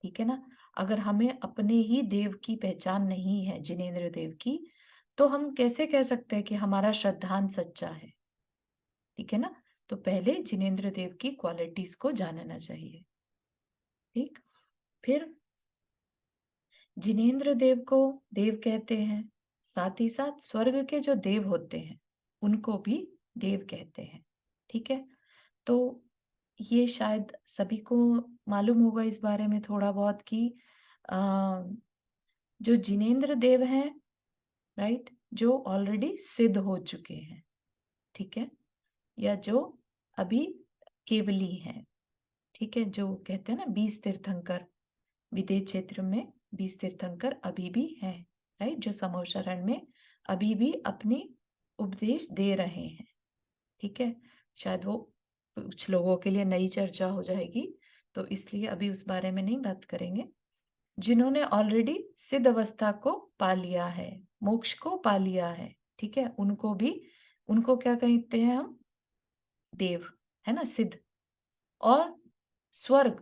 ठीक है ना? अगर हमें अपने ही देव की पहचान नहीं है, जिनेंद्र देव की, तो हम कैसे कह सकते हैं कि हमारा श्रद्धांत सच्चा है? ठीक है ना? तो पहले जिनेंद्र देव की क्वालिटीज़ को जानना चाहिए। ठीक? फिर जिनेंद्र देव को देव कहते हैं, साथ ही साथ स्वर्ग के जो देव होते हैं, उनको भी देव कहते हैं। ठीक है? तो ये शायद सभी को मालूम होगा इस बारे में थोड़ा बहुत कि जो जिनेंद्र देव हैं, राइट, जो ऑलरेडी सिद्ध हो चुके हैं, ठीक है, या जो अभी केवली हैं, ठीक है, जो कहते हैं ना 20 तीर्थंकर, विदेह क्षेत्र में 20 तीर्थंकर अभी भी हैं, राइट, जो समूह शरण में अभी भी अपनी उपदेश दे रहे हैं, ठीक है। शायद वो कुछ लोगों के लिए नई चर्चा हो जाएगी, तो इसलिए अभी उस बारे में नहीं बात करेंगे। जिन्होंने ऑलरेडी सिद्ध अवस्था को पा लिया है, मोक्ष को पा लिया है, ठीक है, उनको भी, उनको क्या कहते हैं हम? देव, है ना, सिद्ध। और स्वर्ग,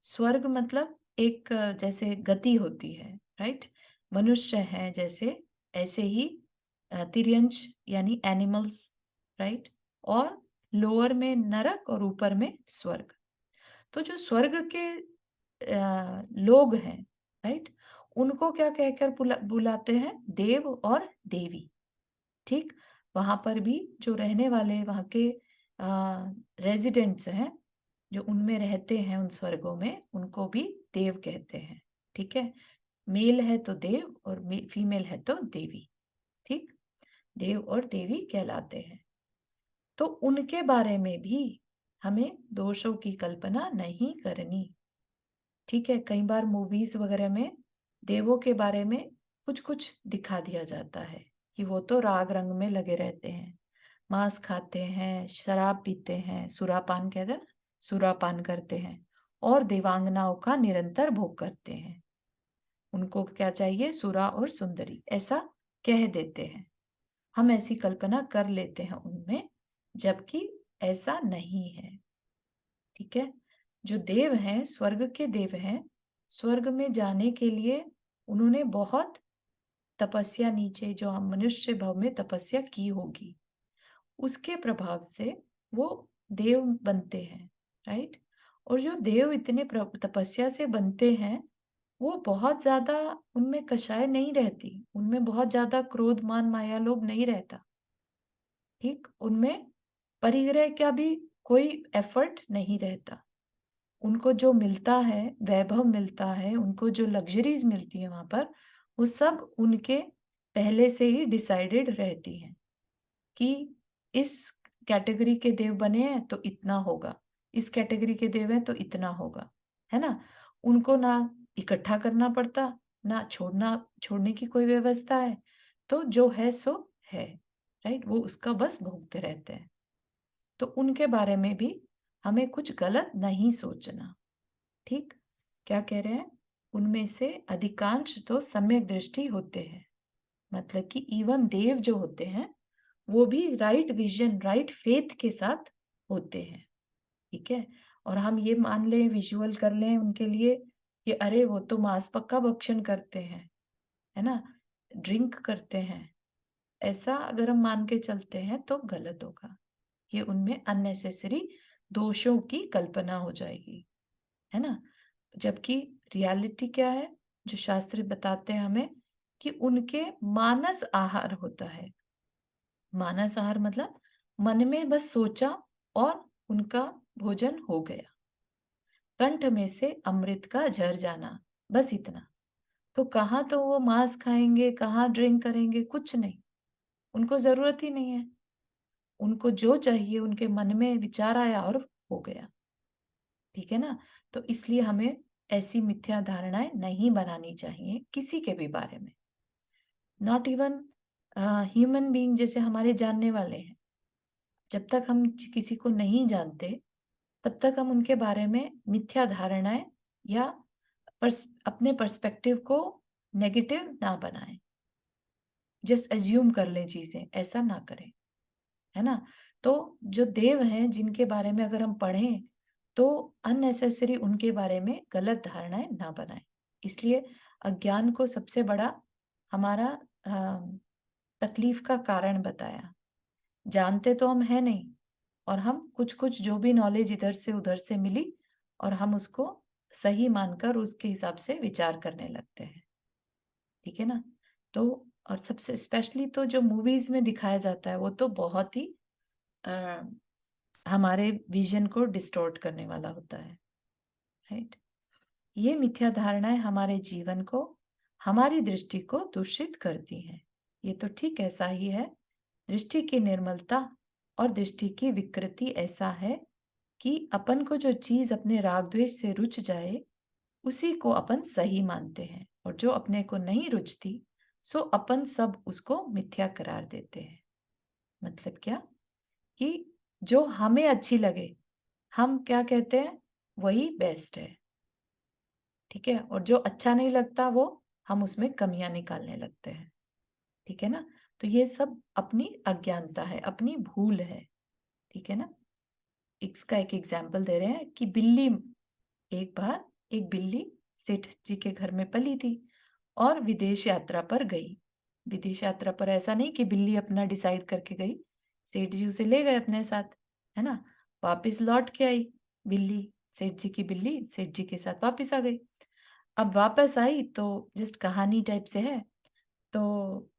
स्वर्ग मतलब एक जैसे गति होती है, राइट, मनुष्य है जैसे, ऐसे ही तिर्यंच यानी एनिमल्स, राइट, और लोअर में नरक और ऊपर में स्वर्ग। तो जो स्वर्ग के लोग हैं, राइट, उनको क्या कहकर बुलाते हैं? देव और देवी, ठीक। वहां पर भी जो रहने वाले वहां के रेजिडेंट्स हैं, जो उनमें रहते हैं उन स्वर्गों में, उनको भी देव कहते हैं, ठीक है। मेल है तो देव और फीमेल है तो देवी, ठीक, देव और देवी कहलाते हैं। तो उनके बारे में भी हमें दोषों की कल्पना नहीं करनी, ठीक है। कई बार मूवीज वगैरह में देवों के बारे में कुछ कुछ दिखा दिया जाता है कि वो तो राग रंग में लगे रहते हैं, मांस खाते हैं, शराब पीते हैं, सुरापान कहते हैं, सुरापान करते हैं, और देवांगनाओं का निरंतर भोग करते हैं। उनको क्या चाहिए? सुरा और सुंदरी, ऐसा कह देते हैं। हम ऐसी कल्पना कर लेते हैं उनमें, जबकि ऐसा नहीं है, ठीक है। जो देव हैं, स्वर्ग के देव हैं, स्वर्ग में जाने के लिए उन्होंने बहुत तपस्या, नीचे जो हम मनुष्य भाव में तपस्या की होगी, उसके प्रभाव से वो देव बनते हैं, राइट। और जो देव इतने तपस्या से बनते हैं, वो बहुत ज्यादा, उनमें कषाय नहीं रहती, उनमें बहुत ज्यादा क्रोध मान माया लोभ नहीं रहता, ठीक, उनमें परिग्रह का भी कोई एफर्ट नहीं रहता। उनको जो मिलता है, वैभव मिलता है, उनको जो लग्जरीज मिलती है वहां पर, वो सब उनके पहले से ही डिसाइडेड रहती हैं कि इस कैटेगरी के देव बने हैं तो इतना होगा, इस कैटेगरी के देव हैं तो इतना होगा, है ना। उनको ना इकट्ठा करना पड़ता, ना छोड़ने की कोई व्यवस्था है, तो जो है सो है, राइट, वो उसका बस भोगते रहते हैं। तो उनके बारे में भी हमें कुछ गलत नहीं सोचना, ठीक। क्या कह रहे हैं? उनमें से अधिकांश तो सम्यक दृष्टि होते हैं, मतलब कि इवन देव जो होते हैं, वो भी राइट विजन, राइट फेथ के साथ होते हैं, ठीक है। और हम ये मान लें, विजुअल कर लें उनके लिए कि अरे वो तो मांस पक्का भक्षण करते हैं, है ना, ड्रिंक करते हैं, ऐसा अगर हम मान के चलते हैं तो गलत होगा। ये उनमें अननेसेसरी दोषों की कल्पना हो जाएगी, है ना। जबकि रियलिटी क्या है? जो शास्त्र बताते हैं हमें कि उनके मानस आहार होता है। मानस आहार मतलब मन में बस सोचा और उनका भोजन हो गया, कंठ में से अमृत का झर जाना, बस इतना। तो कहाँ तो वो मांस खाएंगे, कहाँ ड्रिंक करेंगे, कुछ नहीं, उनको जरूरत ही नहीं है। उनको जो चाहिए उनके मन में विचार आया और हो गया, ठीक है ना। तो इसलिए हमें ऐसी मिथ्या धारणाएं नहीं बनानी चाहिए किसी के भी बारे में, नॉट इवन ह्यूमन बीइंग, जैसे हमारे जानने वाले हैं। जब तक हम किसी को नहीं जानते, तब तक हम उनके बारे में मिथ्या धारणाएं या अपने पर्सपेक्टिव को नेगेटिव ना बनाएं, जस्ट एज्यूम कर लें चीजें, ऐसा ना करें, है ना। तो जो देव हैं जिनके बारे में अगर हम पढ़ें, तो अननेसेसरी उनके बारे में गलत धारणाएं ना बनाएं। इसलिए अज्ञान को सबसे बड़ा हमारा तकलीफ का कारण बताया। जानते तो हम है नहीं, और हम कुछ कुछ जो भी नॉलेज इधर से उधर से मिली, और हम उसको सही मानकर उसके हिसाब से विचार करने लगते हैं, ठीक है ना। तो और सबसे स्पेशली तो जो मूवीज में दिखाया जाता है, वो तो बहुत ही अ, हमारे विजन को डिस्टॉर्ट करने वाला होता है, राइट। ये मिथ्या धारणाएं हमारे जीवन को, हमारी दृष्टि को दूषित करती हैं। ये तो ठीक ऐसा ही है। दृष्टि की निर्मलता और दृष्टि की विकृति ऐसा है कि अपन को जो चीज अपने राग द्वेष से रुच जाए, उसी को अपन सही मानते हैं, और जो अपने को नहीं रुचती, सो अपन सब उसको मिथ्या करार देते हैं। मतलब क्या? कि जो हमें अच्छी लगे, हम क्या कहते हैं, वही बेस्ट है। ठीक है? और जो अच्छा नहीं लगता, वो हम उसमें कमियां निकालने लगते हैं। ठीक है ना? तो ये सब अपनी अज्ञानता है, अपनी भूल है। ठीक है ना? इसका एक एग्जाम्पल दे रहे हैं कि एक बार एक बिल्ली सेठ जी के घर में पली थी और विदेश यात्रा पर गई। विदेश यात्रा पर ऐसा नहीं कि बिल्ली अपना डिसाइड करके गई, सेठ जी उसे ले गए अपने साथ, है ना? वापस लौट के आई बिल्ली, सेठ जी की बिल्ली सेठ जी के साथ वापस आ गई। अब वापस आई तो जस्ट कहानी टाइप से है। तो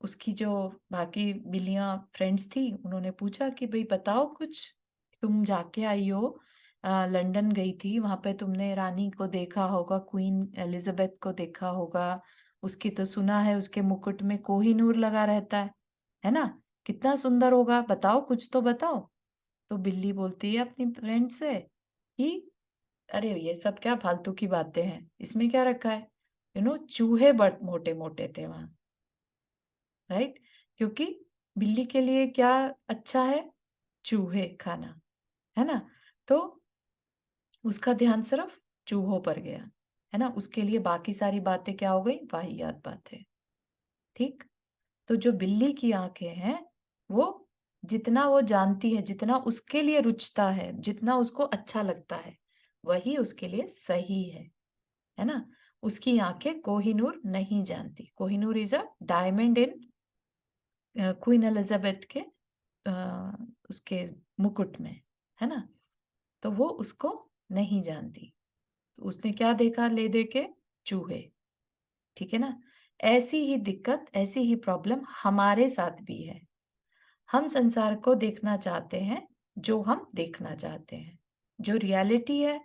उसकी जो बाकी बिल्लियां फ्रेंड्स थी, उन्होंने पूछा कि भाई बताओ कुछ, तुम जाके आई हो, लंदन गई थी, वहां पे तुमने रानी को देखा होगा, क्वीन एलिजाबेथ को देखा होगा, उसकी तो सुना है उसके मुकुट में कोहिनूर लगा रहता है ना? कितना सुंदर होगा, बताओ कुछ तो बताओ। तो बिल्ली बोलती है अपनी फ्रेंड से कि अरे ये सब क्या फालतू की बातें हैं, इसमें क्या रखा है? चूहे बड़ मोटे मोटे थे वहां, राइट? क्योंकि बिल्ली के लिए क्या अच्छा है? चूहे खाना, है ना? तो उसका ध्यान सिर्फ चूहों पर गया, है ना? उसके लिए बाकी सारी बातें क्या हो गई? वाहियात बातें। ठीक? तो जो बिल्ली की आंखें हैं, वो जितना वो जानती है, जितना उसके लिए रुचता है, जितना उसको अच्छा लगता है, वही उसके लिए सही है ना? उसकी आंखें कोहिनूर नहीं जानती। Kohinoor is a diamond in queen Elizabeth के अ, उसके मुकुट में, है ना? तो वो उसको नहीं जानती। तो उसने क्या देखा ले दे के? चूहे। ठीक है ना? ऐसी ही दिक्कत, ऐसी ही प्रॉब्लम हमारे साथ भी है। हम संसार को देखना चाहते हैं जो हम देखना चाहते हैं। जो रियलिटी है,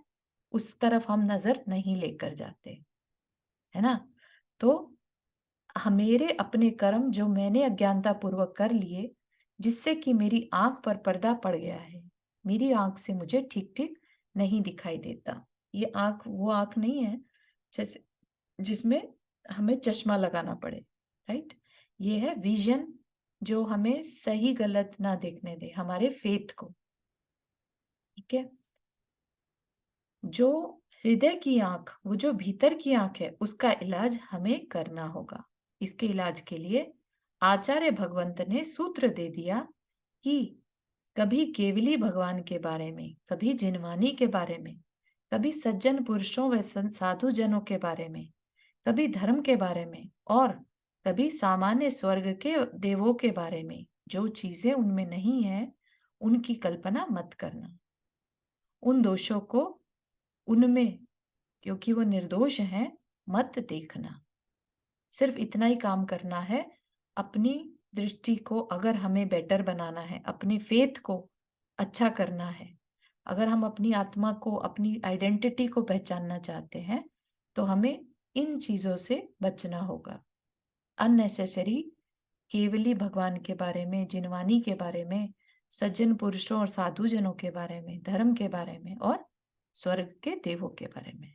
उस तरफ हम नजर नहीं लेकर जाते, है ना? तो मेरे अपने कर्म जो मैंने अज्ञानता पूर्वक कर लिए, जिससे कि मेरी आंख पर पर्दा पड़ गया है, मेरी आंख से मुझे ठीक ठीक नहीं दिखाई देता। ये आंख वो आंख नहीं है जैसे जिसमें हमें चश्मा लगाना पड़े, राइट? ये है विजन, जो हमें सही गलत ना देखने दे, हमारे फेथ को। ठीक है? जो हृदय की आंख, वो जो भीतर की आंख है, उसका इलाज हमें करना होगा। इसके इलाज के लिए आचार्य भगवंत ने सूत्र दे दिया कि कभी केवली भगवान के बारे में, कभी जिनवानी के बारे में, कभी सज्जन पुरुषों व साधु जनों के बारे में, कभी धर्म के बारे में, और कभी सामान्य स्वर्ग के देवों के बारे में। जो चीजें उनमें नहीं है, उनकी कल्पना मत करना। उन दोषों को उनमें, क्योंकि वो निर्दोष हैं, मत देखना। सिर्फ इतना ही काम करना है। अपनी दृष्टि को अगर हमें बेटर बनाना है, अपने फेथ को अच्छा करना है, अगर हम अपनी आत्मा को, अपनी आइडेंटिटी को पहचानना चाहते हैं, तो हमें इन चीजों से बचना होगा। अननेसेसरी केवली भगवान के बारे में, जिनवानी के बारे में, सज्जन पुरुषों और साधु जनों के बारे में, धर्म के बारे में, और स्वर्ग के देवों के बारे में।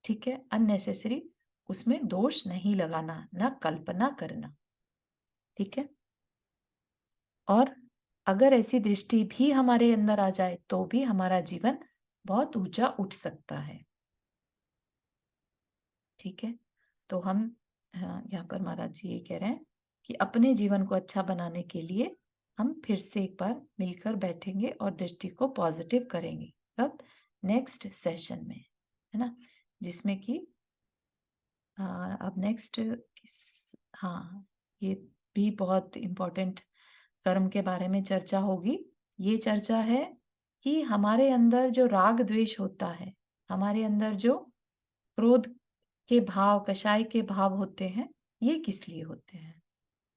ठीक है? अननेसेसरी उसमें दोष नहीं लगाना, ना कल्पना करना। ठीक है? और अगर ऐसी दृष्टि भी हमारे अंदर आ जाए, तो भी हमारा जीवन बहुत ऊंचा उठ सकता है। ठीक है? तो हम यहाँ पर महाराज जी ये कह रहे हैं कि अपने जीवन को अच्छा बनाने के लिए हम फिर से एक बार मिलकर बैठेंगे और दृष्टि को पॉजिटिव करेंगे। कब? नेक्स्ट सेशन में, है ना? जिसमें कि अब नेक्स्ट हाँ, ये भी बहुत इम्पोर्टेंट कर्म के बारे में चर्चा होगी। ये चर्चा है कि हमारे अंदर जो राग द्वेष होता है, हमारे अंदर जो क्रोध के भाव, कषाय के भाव होते हैं, ये किस लिए होते हैं?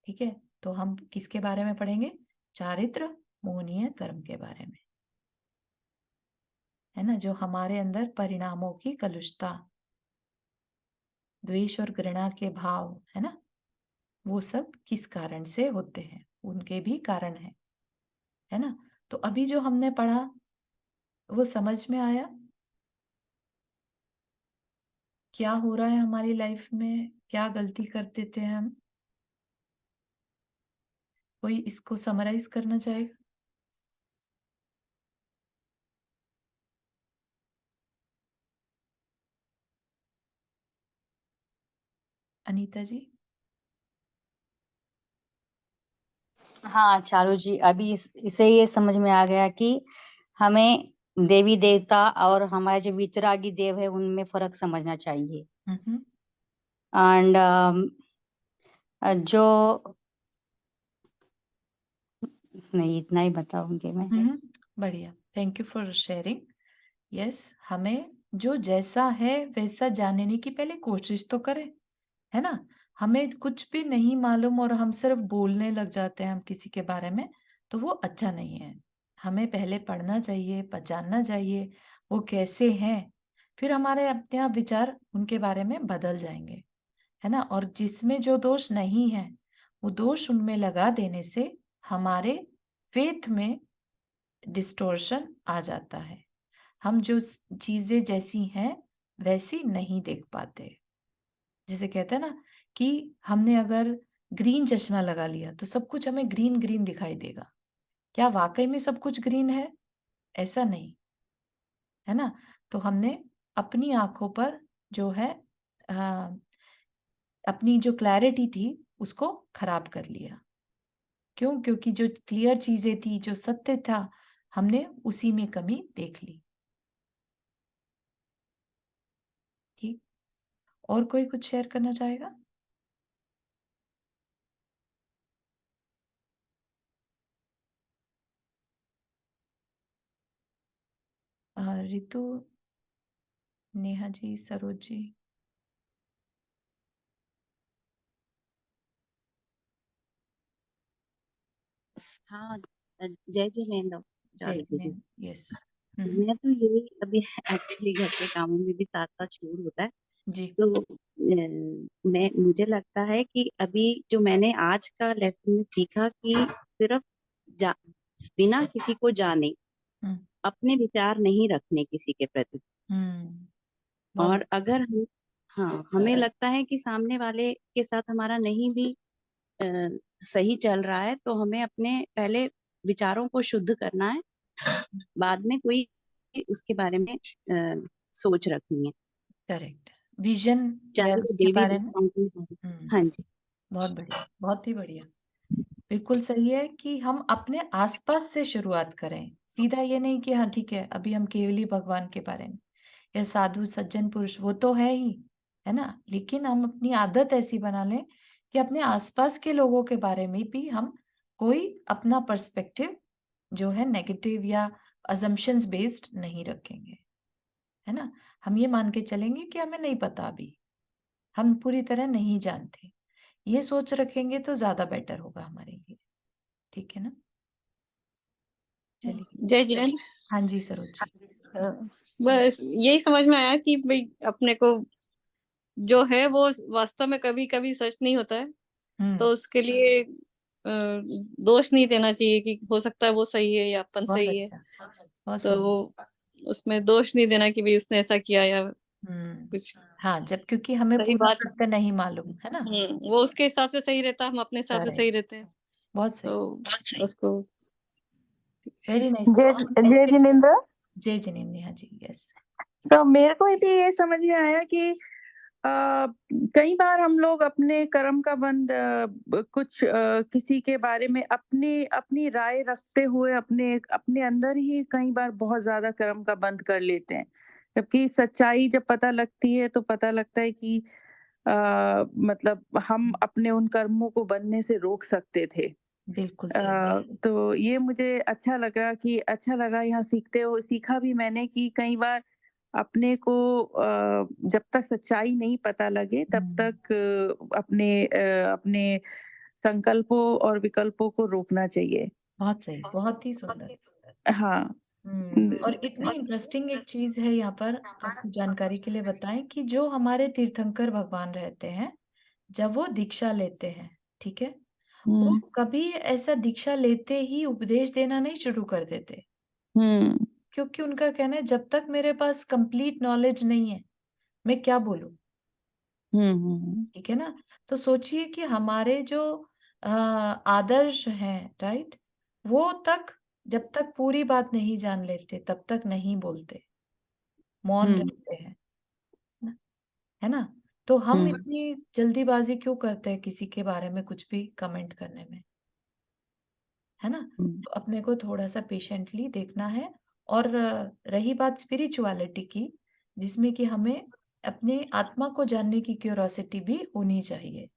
ठीक है? तो हम किसके बारे में पढ़ेंगे? चारित्र मोहनीय कर्म के बारे में, है ना? जो हमारे अंदर परिणामों की कलुषता द्वेष और घृणा के भाव, है ना? वो सब किस कारण से होते हैं, उनके भी कारण हैं, है ना? तो अभी जो हमने पढ़ा, वो समझ में आया? क्या हो रहा है हमारी लाइफ में? क्या गलती करते थे हम? कोई इसको समराइज़ करना चाहेगा? अनीता जी? हाँ, चारू जी, अभी इससे ये समझ में आ गया कि हमें देवी-देवता और हमारे जो वितरागी देव है, उनमें फ़र्क समझना चाहिए। हुँ, हुँ। एंड जो नहीं, इतना ही बताऊँगी मैं। हुँ, हुँ। बढ़िया, thank you for sharing. Yes, हमें जो जैसा है वैसा जानने की पहले कोशिश तो करें, है ना? हमें कुछ भी नहीं मालूम और हम सिर्फ बोलने लग जाते हैं हम किसी के बारे में, तो वो अच्छा नहीं है। हमें पहले पढ़ना चाहिए, जानना चाहिए, वो कैसे हैं, फिर हमारे अपने आप विचार उनके बारे में बदल जाएँगे, है ना? और जिसमें जो दोष नहीं है, वो दोष उनमें लगा देने से हमारे फेथ में डिस्टॉर्शन आ जाता है। हम जो चीज़ें जैसी हैं, वैसी नहीं देख पाते। जैसे कहते हैं ना कि हमने अगर ग्रीन चश्मा लगा लिया, तो सब कुछ हमें ग्रीन-ग्रीन दिखाई देगा। क्या वाक़ई में सब कुछ ग्रीन है? ऐसा नहीं, है ना? तो हमने अपनी आँखों पर जो है अ, अपनी जो क्लैरिटी थी, उसको खराब कर लिया। क्यों? क्योंकि जो क्लियर चीज़ें थी, जो सत्य था, हमने उसी में कमी देख ली। ठीक? और कोई कुछ शेयर करना चाहेगा? रितु, नेहा जी, सरोज जी? हाँ, जय जिनेंद्र जय चारू दीदी। जिनेंद्र, यस। हुँ, हुँ। मैं तो यही अभी एक्चुअली घर के कामों में भी साथ-साथ शोर होता है। जी। तो मैं मुझे लगता है कि अभी जो मैंने आज का लेसन में सीखा कि सिर्फ जा बिना किसी को जाने हुँ, अपने विचार नहीं रखने किसी के प्रति। हुँ। बहुत और अच्छी अगर हम हाँ, हमें लगता है कि सामने वाले के साथ हमारा नहीं भी अ, सही चल रहा है, तो हमें अपने पहले विचारों को शुद्ध करना है, बाद में कोई उसके बारे में सोच रखनी है। करेक्ट। विज़न या चाहे वो उसके देवी बारे में देवताओं की हो। हुँ, हाँ जी, बहुत बढ़िया, बहुत ही बढ़िया। बिल्कुल सही है कि हम अपने आस-पास से शुरुआत करें। सीधा ये नहीं कि हाँ, ठीक है, अभी हम केवल ही भगवान के बारे में या साधु, सज्जन पुरुष वो तो है ही, है ना? लेकिन हम अपनी आदत ऐसी बना लें कि अपने आस-पास के लोगों के बारे में भी हम कोई अपना पर्सपेक्टिव जो है नेगेटिव या असम्पशन्स बेस्ड नहीं रखेंगे, है ना? हम ये मान के चलेंगे कि हमें नहीं पता अभी, हम पूरी तरह नहीं जानते। ये सोच रखेंगे तो ज़्यादा बेटर होगा हमारे लिए, ठीक है ना? चलिए। जय जिनेंद्र। हाँ जी, सरोज जी। बस यही समझ में आया कि भाई अपने को जो है वो वास्तव में कभी-कभी सच नहीं होता है, हुँ, तो उसके लिए दोष नहीं देना चाहिए कि हो सकता है वो सही है या अपन बहुत सही है। अच्छा, बहुत तो सुंदर। वो उसमें दोष नहीं देना कि भाई उसने ऐसा किया या हुँ। कुछ हाँ, जब क्योंकि हमें सही पूरा बात। सत्य नहीं मालूम, है ना? वो उसके हिसाब से सही रहता है, हम अपने हिसाब से करेक्ट, सही रहते हैं। बहुत सही, तो उसको वेरी नाइस। जय तो हम जय ऐसे जिनेंद्र। जय जिनेंद्र, हाँ जी, यस। तो मेरे को भी ये समझ में आया कि कई बार हम लोग अपने कर्म का बंध कुछ किसी के बारे में अपनी अपनी राय रखते हुए अपने अपने अंदर ही कई बार बहुत ज्यादा कर्म का बंध कर लेते हैं, जबकि सच्चाई जब पता लगती है तो पता लगता है कि मतलब हम अपने उन कर्मों को बनने से रोक सकते थे। बिल्कुल सही। तो ये मुझे अच्छा लगा यहाँ सीखा भी मैंने कि कई बार अपने को जब तक सच्चाई नहीं पता लगे तब हुँ, तक अपने संकल्पों और विकल्पों को रोकना चाहिए। बहुत सही, बहुत ही सुंदर। हाँ, और इतनी इंटरेस्टिंग एक चीज है यहाँ पर, आपको जानकारी के लिए बताएं कि जो हमारे तीर्थंकर भगवान रहते हैं, जब वो दीक्षा लेते हैं, ठीक है, वो हम्म कभी ऐसा दीक्षा लेते ही उपदेश देना नहीं शुरू कर देते, हम्म क्योंकि उनका कहना है जब तक मेरे पास कंप्लीट नॉलेज नहीं है, मैं क्या बोलूं, ठीक है ना। तो सोचिए कि हमारे जो आदर्श हैं, राइट, वो तक जब तक पूरी बात नहीं जान लेते तब तक नहीं बोलते, मौन हम्म रहते हैं ना, है ना। तो हम हम्म इतनी जल्दीबाजी क्यों करते हैं किसी के बारे में कुछ भी कमेंट करने में, है ना। तो अपने को थोड़ा सा पेशेंटली देखना है। और रही बात स्पिरिचुअलिटी की, जिसमें कि हमें अपने आत्मा को जानने की क्यूरोसिटी भी होनी चाहिए,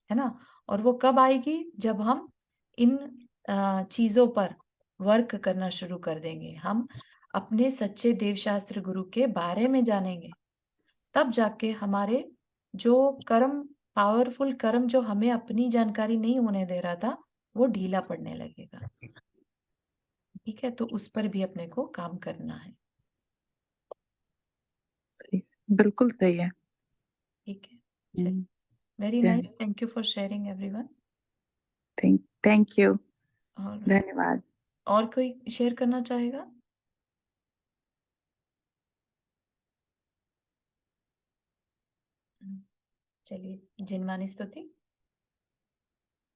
है ना। और वो कब आएगी, जब हम इन चीजों पर वर्क करना शुरू कर देंगे, हम अपने सच्चे देवशास्त्र गुरु के बारे में जानेंगे, तब जाके हमारे जो कर्म, पावरफुल कर्म जो हमें अपनी जानकारी नहीं होने दे रहा था, वो ढीला पड़ने लगेगा, ठीक है। तो उस पर भी अपने को काम करना है, सही, बिल्कुल सही है। ठीक है। चलिए, very nice, thank you for sharing everyone. Thank you, और धन्यवाद। और कोई शेयर करना चाहेगा? चलिए, जिनवानी स्तुति।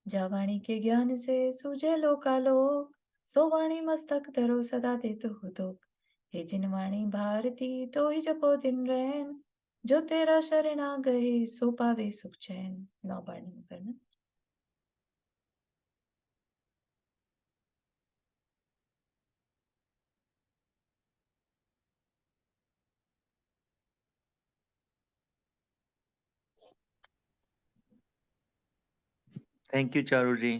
जावाणी के ज्ञान से सूझे लोकालोक, सो वाणी मस्तक धरो सदा देतु हुतुक। हे जिनवाणी भारती तो ही जपो दिन रैन, जो तेरा शरणा गए सो पावे सुख चैन। नौ बार नहीं करना। Thank you Charu ji.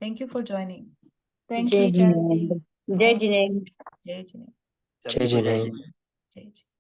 Thank you for joining. Thank जय यू चारू जी। जिनेन्द्र, जय जिनेन्द्र। जय जिनेन्द्र। जय जिनेन्द्र। जय जय।